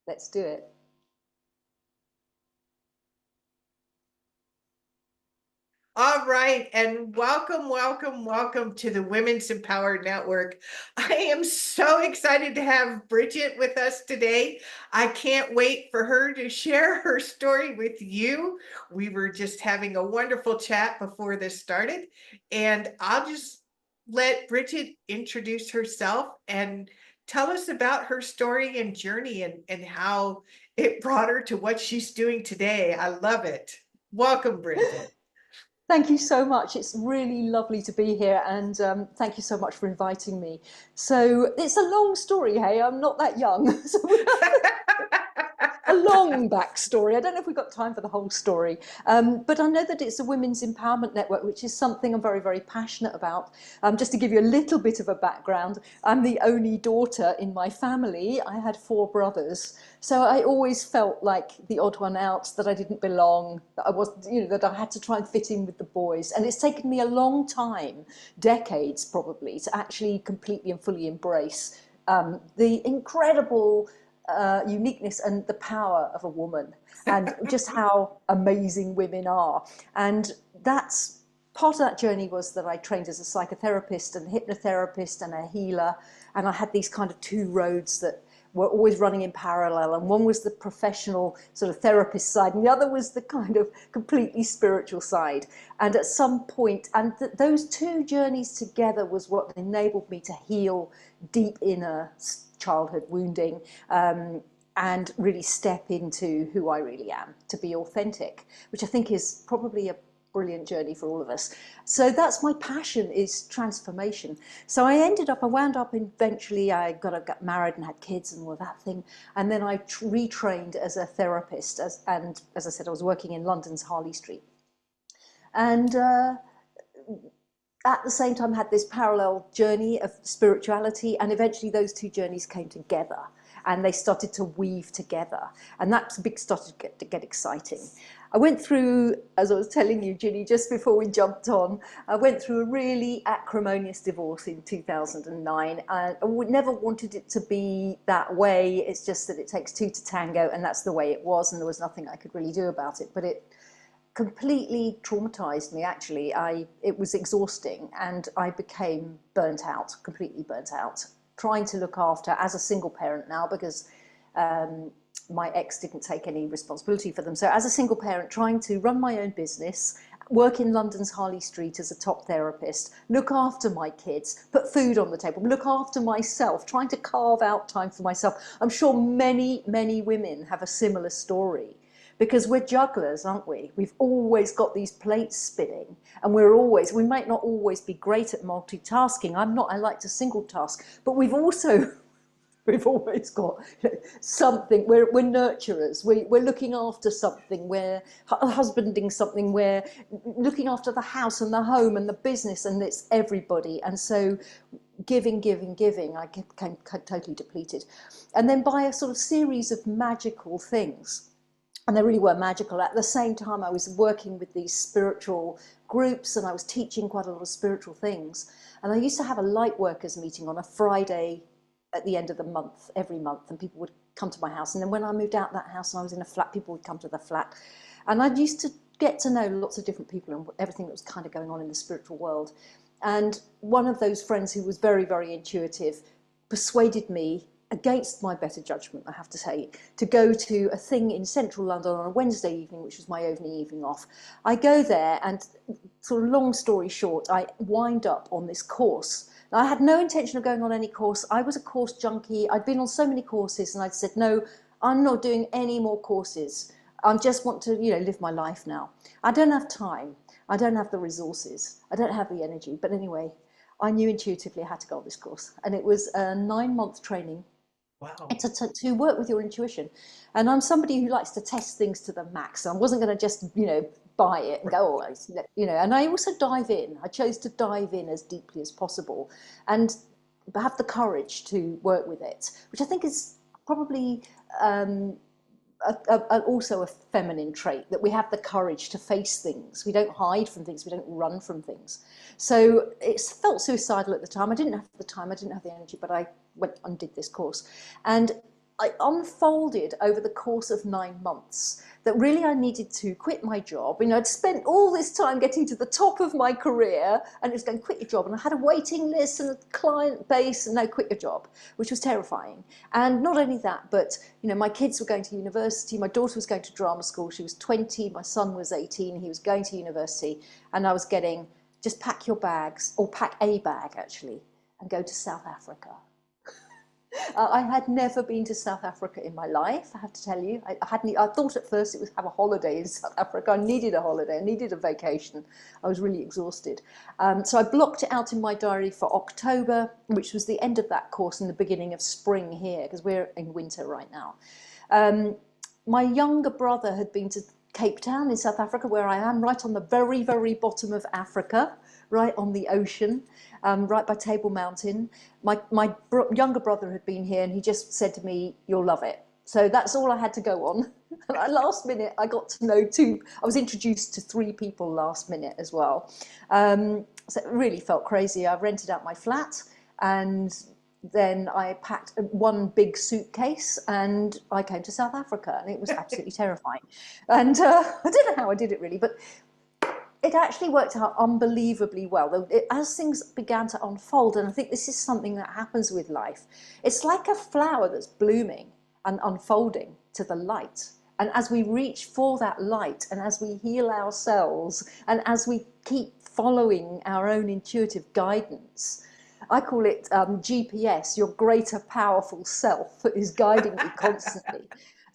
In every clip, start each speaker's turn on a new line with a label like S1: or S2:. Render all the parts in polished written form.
S1: Let's do it.
S2: All right, and welcome, welcome, welcome to the Women's Empowered Network. I am so excited to have Bridget with us today. I can't wait for her to share her story with you. We were just having a wonderful chat before this started, and I'll just let Bridget introduce herself and tell us about her story and journey and how it brought her to what she's doing today. I love it. Welcome, Bridget.
S1: Thank you so much. It's really lovely to be here, and thank you so much for inviting me. So it's a long story, hey, I'm not that young. So a long backstory. I don't know if we've got time for the whole story, but I know that it's a women's empowerment network, which is something I'm very, very passionate about. Just to give you a little bit of a background, I'm the only daughter in my family. I had four brothers, so I always felt like the odd one out, that I didn't belong, that I was, that I had to try and fit in with the boys. And it's taken me a long time, decades probably, to actually completely and fully embrace the incredible uniqueness and the power of a woman, and just how amazing women are. And that's part of that journey, was that I trained as a psychotherapist and hypnotherapist and a healer, and I had these kind of two roads that were always running in parallel, and one was the professional sort of therapist side, and the other was the kind of completely spiritual side. And at some point, and those two journeys together was what enabled me to heal deep inner childhood wounding, and really step into who I really am, to be authentic, which I think is probably a brilliant journey for all of us. So that's my passion, is transformation. So I wound up eventually, I got married and had kids and all that thing. And then I retrained as a therapist, and as I said, I was working in London's Harley Street. And at the same time had this parallel journey of spirituality, and eventually those two journeys came together and they started to weave together, and that started to get exciting. I went through, as I was telling you, Ginny, just before we jumped on, I went through a really acrimonious divorce in 2009. I never wanted it to be that way. It's just that it takes two to tango, and that's the way it was, and there was nothing I could really do about it. But it completely traumatized me, actually. It was exhausting, and I became burnt out, completely burnt out, trying to look after, as a single parent now, because my ex didn't take any responsibility for them. So as a single parent, trying to run my own business, work in London's Harley Street as a top therapist, look after my kids, put food on the table, look after myself, trying to carve out time for myself. I'm sure many, many women have a similar story, because we're jugglers, aren't we? We've always got these plates spinning, and we might not always be great at multitasking. I'm not, I like to single task, but we've always got something. We're nurturers. We're looking after something. We're husbanding something. We're looking after the house and the home and the business, and it's everybody. And so giving, giving, giving, I became totally depleted. And then by a sort of series of magical things, and they really were magical. At the same time, I was working with these spiritual groups, and I was teaching quite a lot of spiritual things. And I used to have a light workers meeting on a Friday at the end of the month, every month, and people would come to my house. And then when I moved out that house and I was in a flat, people would come to the flat. And I used to get to know lots of different people and everything that was kind of going on in the spiritual world. And one of those friends, who was very, very intuitive, persuaded me, against my better judgment, I have to say, to go to a thing in central London on a Wednesday evening, which was my only evening off. I go there, and sort of long story short, I wind up on this course. Now, I had no intention of going on any course. I was a course junkie. I'd been on so many courses, and I'd said, no, I'm not doing any more courses. I just want to, live my life now. I don't have time. I don't have the resources. I don't have the energy. But anyway, I knew intuitively I had to go on this course. And it was a 9-month training.
S2: Wow.
S1: To work with your intuition. And I'm somebody who likes to test things to the max. I wasn't going to just, buy it and go, oh, and I also dive in. I chose to dive in as deeply as possible and have the courage to work with it, which I think is probably also a feminine trait, that we have the courage to face things. We don't hide from things. We don't run from things. So it felt suicidal at the time. I didn't have the time. I didn't have the energy, but I went and did this course. And I unfolded over the course of 9 months that really I needed to quit my job. You know, I'd spent all this time getting to the top of my career and it was going, quit your job. And I had a waiting list and a client base and no, quit your job, which was terrifying. And not only that, but, you know, my kids were going to university. My daughter was going to drama school. She was 20. My son was 18. He was going to university. And I was getting, just pack your bags, or pack a bag actually, and go to South Africa. I had never been to South Africa in my life, I have to tell you. I thought at first it was have a holiday in South Africa. I needed a holiday, I needed a vacation. I was really exhausted. So I blocked it out in my diary for October, which was the end of that course and the beginning of spring here, because we're in winter right now. My younger brother had been to Cape Town in South Africa, where I am, right on the very, very bottom of Africa, right on the ocean. Right by Table Mountain. My younger brother had been here and he just said to me, you'll love it. So that's all I had to go on. And at last minute, I got to know I was introduced to 3 people last minute as well. So it really felt crazy. I rented out my flat and then I packed one big suitcase and I came to South Africa and it was absolutely terrifying. And I don't know how I did it really, but it actually worked out unbelievably well. As things began to unfold, and I think this is something that happens with life, it's like a flower that's blooming and unfolding to the light. And as we reach for that light, and as we heal ourselves, and as we keep following our own intuitive guidance, I call it GPS, your greater powerful self is guiding you constantly.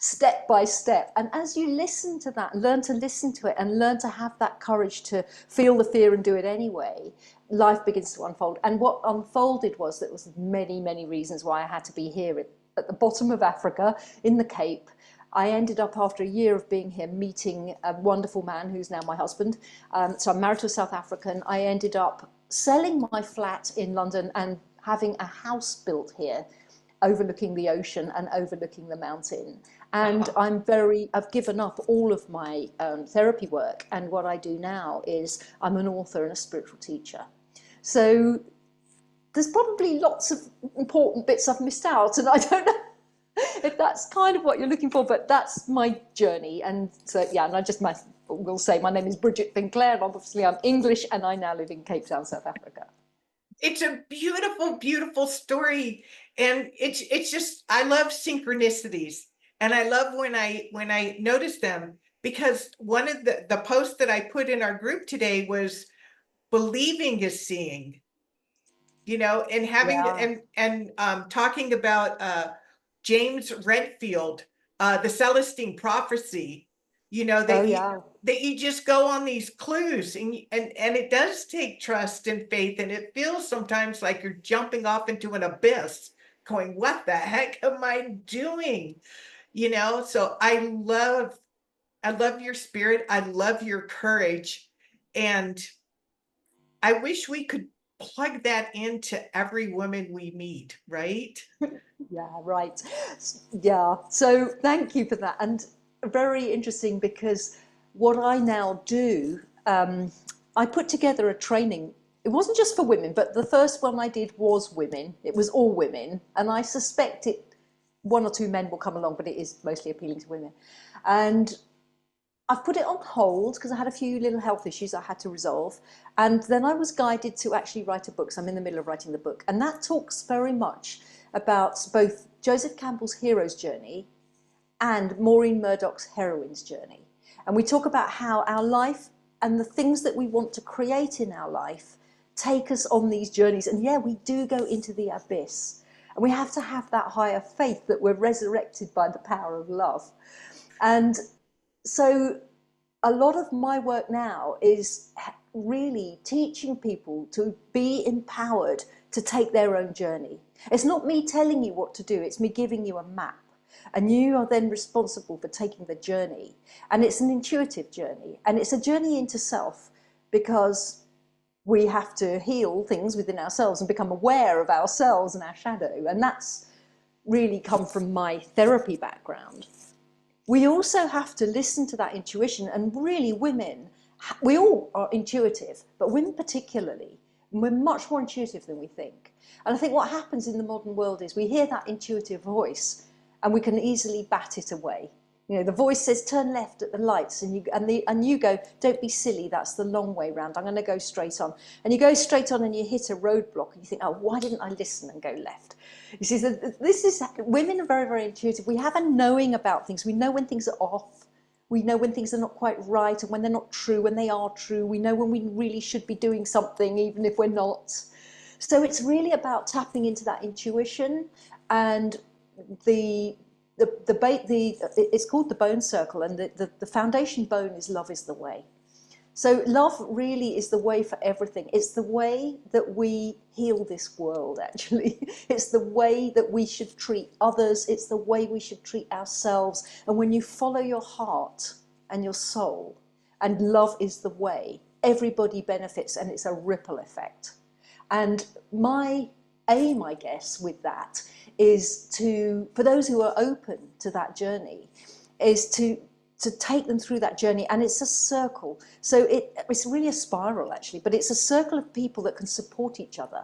S1: Step by step. And as you listen to that, learn to listen to it and learn to have that courage to feel the fear and do it anyway, life begins to unfold. And what unfolded was that was many, many reasons why I had to be here at the bottom of Africa in the Cape. I ended up, after a year of being here, meeting a wonderful man who's now my husband. So I'm married to a South African. I ended up selling my flat in London and having a house built here, overlooking the ocean and overlooking the mountain. And I've given up all of my therapy work. And what I do now is I'm an author and a spiritual teacher. So there's probably lots of important bits I've missed out. And I don't know if that's kind of what you're looking for, but that's my journey. And so, yeah, and I just will say my name is Bridget Finklaire, and obviously I'm English, and I now live in Cape Town, South Africa.
S2: It's a beautiful, beautiful story. And it's just, I love synchronicities. And I love when I notice them, because one of the posts that I put in our group today was believing is seeing, you know, and having talking about James Redfield, the Celestine prophecy, you know, that you just go on these clues and it does take trust and faith, and it feels sometimes like you're jumping off into an abyss going, what the heck am I doing? You know, so I love your spirit. I love your courage. And I wish we could plug that into every woman we meet, right?
S1: Yeah, right. Yeah. So thank you for that. And very interesting, because what I now do, I put together a training. It wasn't just for women, but the first one I did was women. It was all women. And I suspect one or two men will come along, but it is mostly appealing to women. And I've put it on hold because I had a few little health issues I had to resolve. And then I was guided to actually write a book. So I'm in the middle of writing the book. And that talks very much about both Joseph Campbell's hero's journey and Maureen Murdoch's heroine's journey. And we talk about how our life and the things that we want to create in our life take us on these journeys. And yeah, we do go into the abyss. And we have to have that higher faith that we're resurrected by the power of love. And so a lot of my work now is really teaching people to be empowered to take their own journey. It's not me telling you what to do, it's me giving you a map. And you are then responsible for taking the journey. And it's an intuitive journey. And it's a journey into self, because we have to heal things within ourselves and become aware of ourselves and our shadow. And that's really come from my therapy background. We also have to listen to that intuition, and really women, we all are intuitive, but women particularly, we're much more intuitive than we think. And I think what happens in the modern world is we hear that intuitive voice and we can easily bat it away. You know, the voice says turn left at the lights, and you go, don't be silly, that's the long way round, I'm going to go straight on. And you go straight on and you hit a roadblock and you think, oh, why didn't I listen and go left? You see, this is, women are very, very intuitive. We have a knowing about things. We know when things are off. We know when things are not quite right and when they're not true, when they are true. We know when we really should be doing something, even if we're not. So it's really about tapping into that intuition, and it's called the bone circle, and the foundation bone is love is the way. So love really is the way for everything. It's the way that we heal this world, actually. It's the way that we should treat others. It's the way we should treat ourselves. And when you follow your heart and your soul, and love is the way, everybody benefits, and it's a ripple effect. And my aim, I guess, with that is for those who are open to that journey, is to take them through that journey. And it's a circle. So it's really a spiral, actually, but it's a circle of people that can support each other.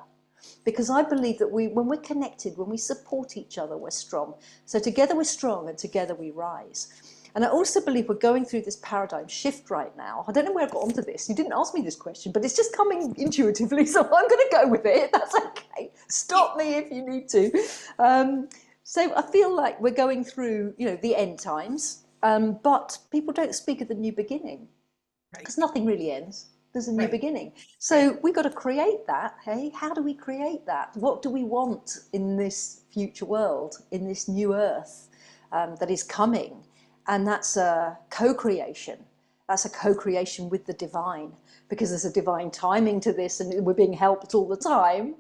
S1: Because I believe that when we're connected, when we support each other, we're strong. So together we're strong, and together we rise. And I also believe we're going through this paradigm shift right now. I don't know where I got onto this. You didn't ask me this question, but it's just coming intuitively, so I'm going to go with it. That's okay. Stop me if you need to. So I feel like we're going through, the end times, but people don't speak of the new beginning, because nothing really ends. There's a new beginning. So we've got to create that. Hey, how do we create that? What do we want in this future world, in this new earth that is coming? And that's a co-creation. That's a co-creation with the divine, because there's a divine timing to this, and we're being helped all the time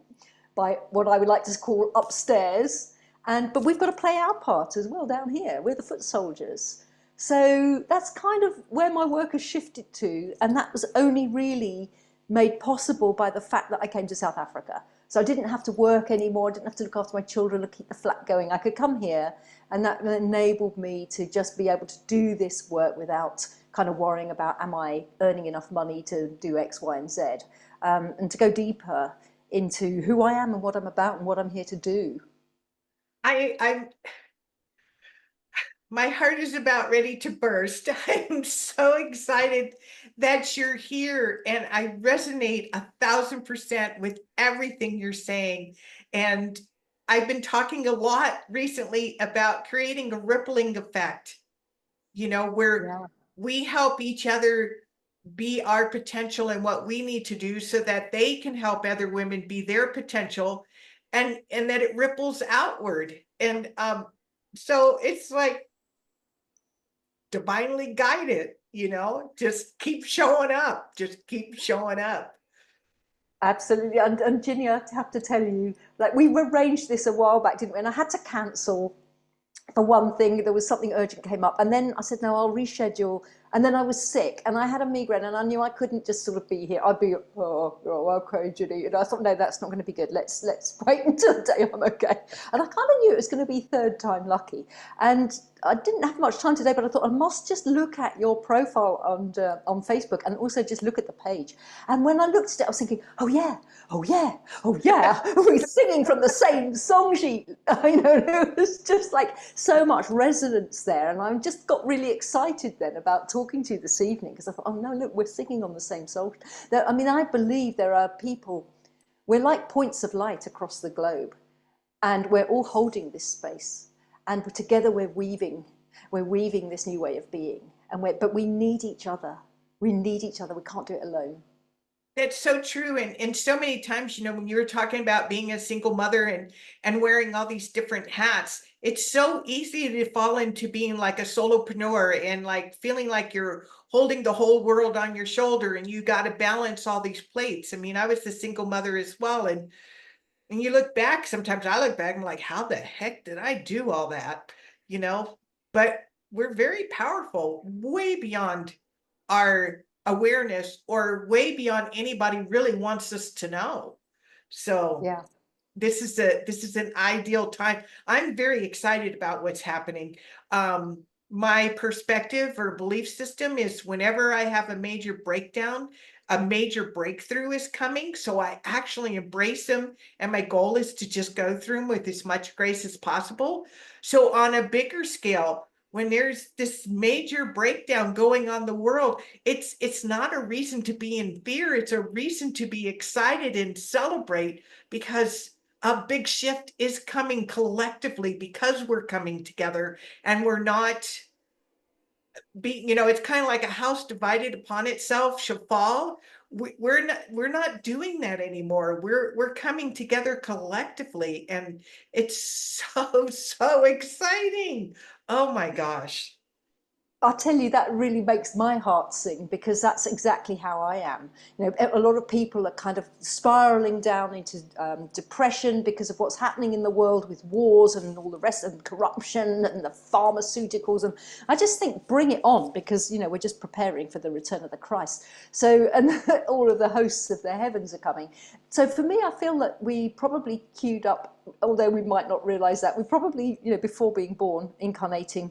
S1: by what I would like to call upstairs. But we've got to play our part as well down here. We're the foot soldiers. So that's kind of where my work has shifted to. And that was only really made possible by the fact that I came to South Africa. So I didn't have to work anymore. I didn't have to look after my children or keep the flat going. I could come here, and that enabled me to just be able to do this work without kind of worrying about, am I earning enough money to do X, Y, and Z? And to go deeper into who I am and what I'm about and what I'm here to do.
S2: My heart is about ready to burst. I'm so excited that you're here, and I resonate 1,000% with everything you're saying. And I've been talking a lot recently about creating a rippling effect, where we help each other be our potential and what we need to do, so that they can help other women be their potential, and that it ripples outward. And so it's like divinely guided, just keep showing up,
S1: Absolutely. And Ginny, I have to tell you, like, we arranged this a while back, didn't we? And I had to cancel for one thing. There was something urgent came up, and then I said, no, I'll reschedule. And then I was sick, and I had a migraine, and I knew I couldn't just sort of be here. I'd be, oh okay, Ginny. And I thought, no, that's not going to be good. Let's wait until the day I'm okay. And I kind of knew it was going to be third time lucky. And I didn't have much time today, but I thought I must just look at your profile on Facebook, and also just look at the page. And when I looked at it, I was thinking, oh yeah, we're singing from the same song sheet. It was just like so much resonance there, and I just got really excited then about talking to you this evening, because I thought, oh no, look, we're singing on the same song. I believe there are people, we're like points of light across the globe, and we're all holding this space, and together we're weaving this new way of being, but we need each other. We can't do it alone.
S2: That's so true. And so many times, when you were talking about being a single mother and wearing all these different hats, it's so easy to fall into being like a solopreneur and like feeling like you're holding the whole world on your shoulder, and you got to balance all these plates. I was a single mother as well. And you look back, sometimes I look back and I'm like, how the heck did I do all that? But we're very powerful, way beyond our awareness, or way beyond anybody really wants us to know. So
S1: yeah,
S2: this is an ideal time. I'm very excited about what's happening. My perspective or belief system is, whenever I have a major breakdown, a major breakthrough is coming. So I actually embrace them. And my goal is to just go through them with as much grace as possible. So on a bigger scale, when there's this major breakdown going on in the world, it's not a reason to be in fear. It's a reason to be excited and celebrate, because a big shift is coming collectively, because we're coming together and we're not it's kind of like a house divided upon itself shall fall. We're not doing that anymore. We're coming together collectively, and it's so exciting. Oh my gosh.
S1: I tell you, that really makes my heart sing, because that's exactly how I am. A lot of people are kind of spiraling down into depression because of what's happening in the world with wars and all the rest, and corruption and the pharmaceuticals. And I just think, bring it on, because we're just preparing for the return of the Christ. So, and all of the hosts of the heavens are coming. So for me, I feel that we probably queued up, although we might not realize that, we probably, before being born, incarnating,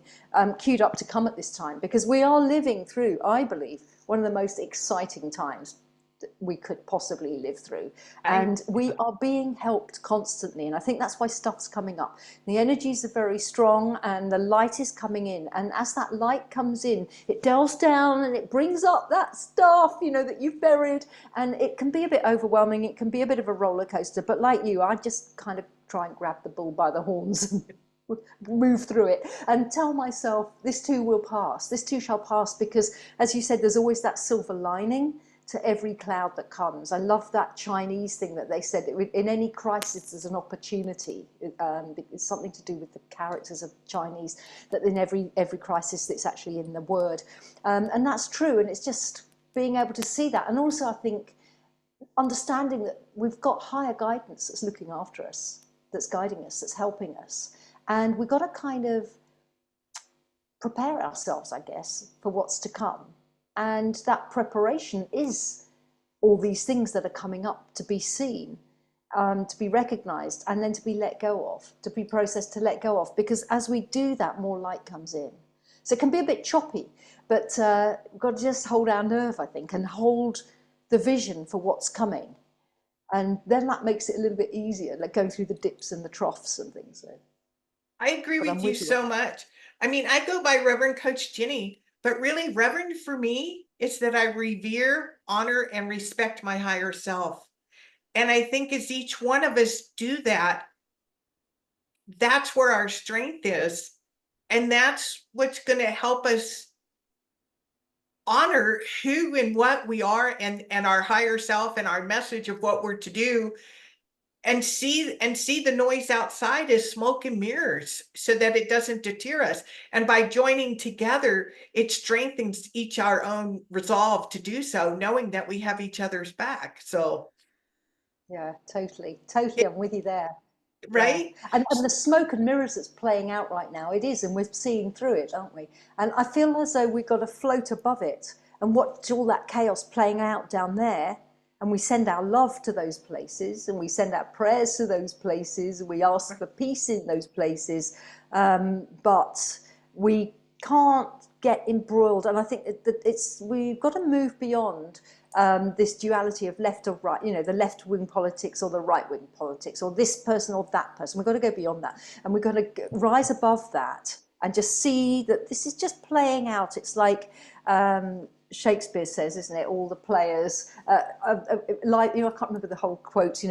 S1: queued up to come at this time, because we are living through, I believe, one of the most exciting times that we could possibly live through. And we are being helped constantly. And I think that's why stuff's coming up. The energies are very strong and the light is coming in. And as that light comes in, it delves down and it brings up that stuff, that you've buried. And it can be a bit overwhelming. It can be a bit of a roller coaster. But like you, I just kind of try and grab the bull by the horns and move through it and tell myself, this too will pass, this too shall pass, because as you said, there's always that silver lining to every cloud that comes. I love that Chinese thing that they said, that in any crisis there's an opportunity. It's something to do with the characters of Chinese, that in every crisis it's actually in the word, and that's true. And it's just being able to see that, and also I think understanding that we've got higher guidance that's looking after us, that's guiding us, that's helping us. And we've got to kind of prepare ourselves, I guess, for what's to come. And that preparation is all these things that are coming up to be seen, to be recognized, and then to be let go of, to be processed, to let go of. Because as we do that, more light comes in. So it can be a bit choppy, but we've got to just hold our nerve, I think, and hold the vision for what's coming. And then that makes it a little bit easier, like going through the dips and the troughs and things. So,
S2: I agree
S1: but I'm
S2: with you
S1: with you.
S2: so much. I mean, I go by Reverend Coach Ginny, but really, Reverend for me is that I revere, honor, and respect my higher self. And I think as each one of us do that, that's where our strength is. And that's what's going to help us honor who and what we are, and our higher self and our message of what we're to do, and see the noise outside as smoke and mirrors, so that it doesn't deter us. And by joining together, it strengthens each our own resolve to do so, knowing that we have each other's back. So
S1: Yeah, totally, I'm with you there. Yeah,
S2: right.
S1: and the smoke and mirrors that's playing out right now, it is, and we're seeing through it, aren't we? And I feel as though we've got to float above it and watch all that chaos playing out down there. And we send our love to those places, and we send our prayers to those places, and we ask for peace in those places. But we can't get embroiled. And I think that we've got to move beyond this duality of left or right, the left-wing politics or the right-wing politics, or this person or that person. We've got to go beyond that, and we've got to rise above that and just see that this is just playing out. It's like Shakespeare says, isn't it? All the players, like, I can't remember the whole quote.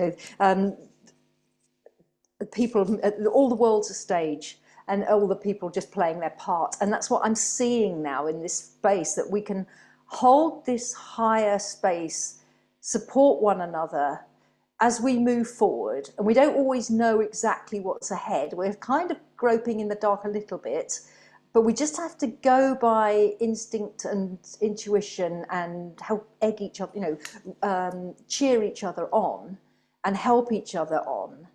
S1: People, all the world's a stage, and all the people just playing their part. And that's what I'm seeing now in this space, that we can hold this higher space, support one another as we move forward. And we don't always know exactly what's ahead. We're kind of groping in the dark a little bit, but we just have to go by instinct and intuition and help egg each other, cheer each other on and help each other on.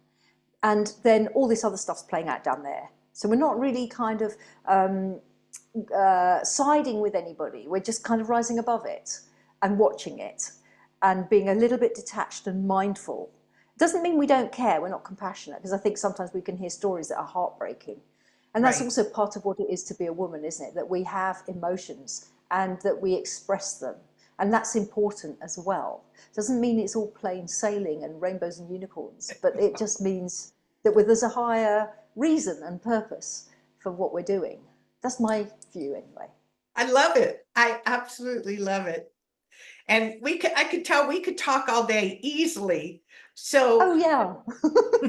S1: And then all this other stuff's playing out down there. So we're not really kind of siding with anybody. We're just kind of rising above it and watching it and being a little bit detached and mindful. Doesn't mean we don't care, we're not compassionate, because I think sometimes we can hear stories that are heartbreaking. And that's also part of what it is to be a woman, isn't it? That we have emotions and that we express them. And that's important as well. Doesn't mean it's all plain sailing and rainbows and unicorns, but it just means that there's a higher reason and purpose for what we're doing. That's my view anyway.
S2: I love it. I absolutely love it. And I could tell we could talk all day easily. So,
S1: Oh yeah,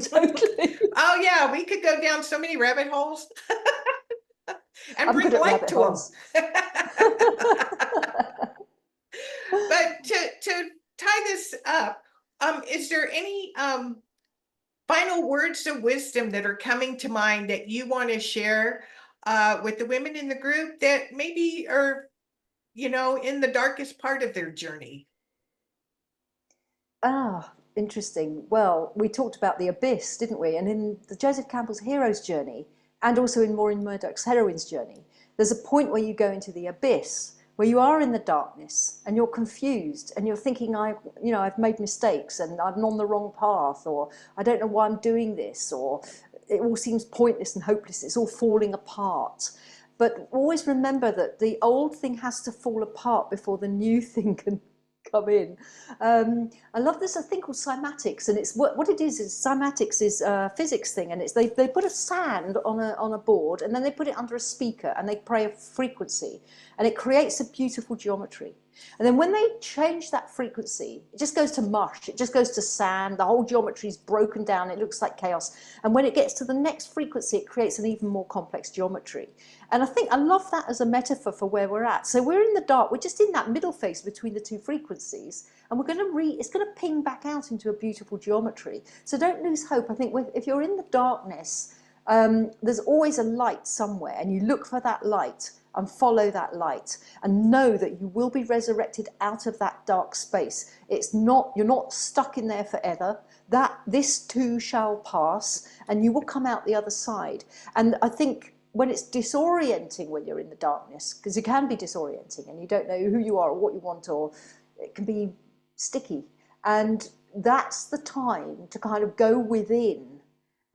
S1: totally.
S2: oh yeah, we could go down so many rabbit holes and
S1: I'm
S2: bring
S1: good at
S2: light
S1: rabbit
S2: to them.
S1: holes.
S2: But to tie this up, is there any final words of wisdom that are coming to mind that you want to share with the women in the group that maybe are, in the darkest part of their journey?
S1: Ah, interesting. Well, we talked about the abyss, didn't we? And in the Joseph Campbell's hero's journey, and also in Maureen Murdoch's heroine's journey, there's a point where you go into the abyss, where you are in the darkness and you're confused and you're thinking, I've made mistakes and I'm on the wrong path, or I don't know why I'm doing this, or it all seems pointless and hopeless. It's all falling apart. But always remember that the old thing has to fall apart before the new thing can come in. I love this a thing called cymatics, and it's what it is cymatics is a physics thing, and it's they put a sand on a board and then they put it under a speaker and they play a frequency and it creates a beautiful geometry. And then when they change that frequency, it just goes to mush, it just goes to sand, the whole geometry is broken down, it looks like chaos. And when it gets to the next frequency, it creates an even more complex geometry. And I love that as a metaphor for where we're at. So we're in the dark, we're just in that middle phase between the two frequencies, and it's going to ping back out into a beautiful geometry. So don't lose hope. I think if you're in the darkness, there's always a light somewhere, and you look for that light and follow that light and know that you will be resurrected out of that dark space. You're not stuck in there forever. This too shall pass, and you will come out the other side. And I think when it's disorienting when you're in the darkness, because it can be disorienting and you don't know who you are or what you want, or it can be sticky. And that's the time to kind of go within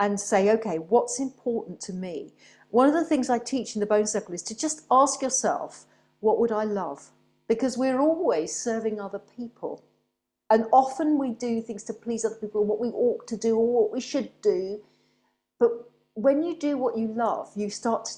S1: and say, okay, what's important to me? One of the things I teach in the Bone Circle is to just ask yourself, what would I love? Because we're always serving other people. And often we do things to please other people, what we ought to do or what we should do. But when you do what you love, you start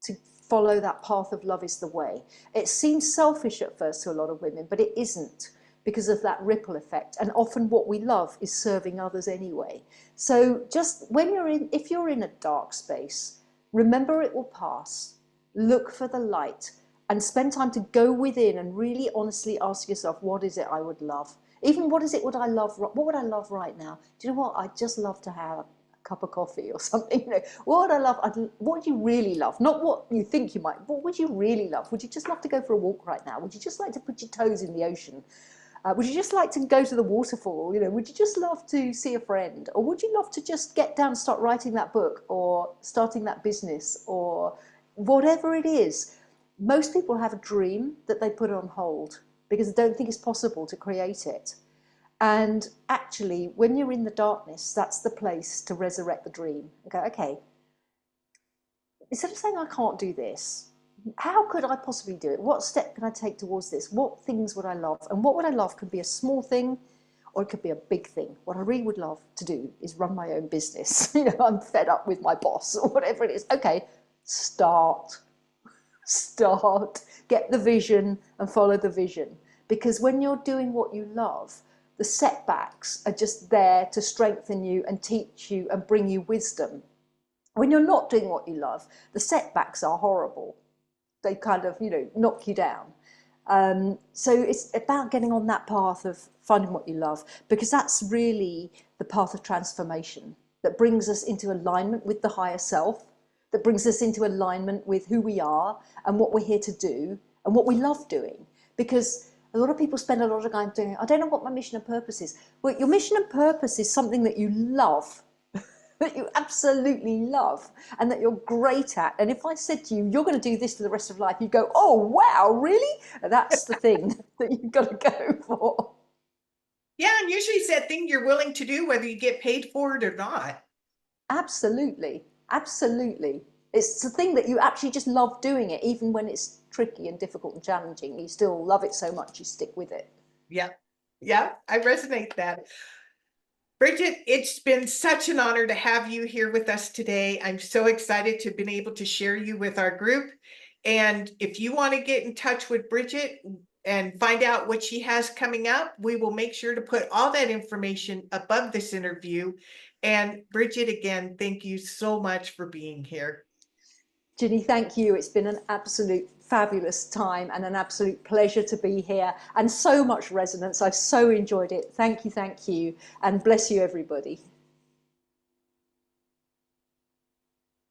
S1: to follow that path of love is the way. It seems selfish at first to a lot of women, but it isn't, because of that ripple effect. And often what we love is serving others anyway. So just if you're in a dark space, remember it will pass, look for the light, and spend time to go within and really honestly ask yourself, what is it I would love? Even what would I love right now? Do you know what? I'd just love to have a cup of coffee or something. What would I love? What would you really love? Not what you think you might. What would you really love? Would you just love to go for a walk right now? Would you just like to put your toes in the ocean? Would you just like to go to the waterfall? Would you just love to see a friend? Or would you love to just get down and start writing that book or starting that business or whatever it is? Most people have a dream that they put on hold because they don't think it's possible to create it. And actually, when you're in the darkness, that's the place to resurrect the dream and go, okay, instead of saying I can't do this, how could I possibly do it? What step can I take towards this? What things would I love? And what would I love could be a small thing or it could be a big thing. What I really would love to do is run my own business. I'm fed up with my boss or whatever it is. Okay, start, get the vision and follow the vision. Because when you're doing what you love, the setbacks are just there to strengthen you and teach you and bring you wisdom. When you're not doing what you love, the setbacks are horrible. They kind of, knock you down. So it's about getting on that path of finding what you love, because that's really the path of transformation that brings us into alignment with the higher self, that brings us into alignment with who we are and what we're here to do and what we love doing. Because a lot of people spend a lot of time doing, I don't know what my mission and purpose is. Well, your mission and purpose is something that you love, that you absolutely love and that you're great at. And if I said to you, you're going to do this for the rest of life, you'd go, oh, wow, really? That's the thing that you've got to go for.
S2: Yeah, and usually it's that thing you're willing to do, whether you get paid for it or not.
S1: Absolutely. Absolutely. It's the thing that you actually just love doing it, even when it's tricky and difficult and challenging. You still love it so much you stick with it.
S2: Yeah. Yeah, I resonate that. Bridget, it's been such an honor to have you here with us today. I'm so excited to have been able to share you with our group. And if you want to get in touch with Bridget and find out what she has coming up, we will make sure to put all that information above this interview. And Bridget, again, thank you so much for being here.
S1: Ginny, thank you. It's been an absolute fabulous time and an absolute pleasure to be here, and so much resonance. I've so enjoyed it. Thank you, and bless you, everybody.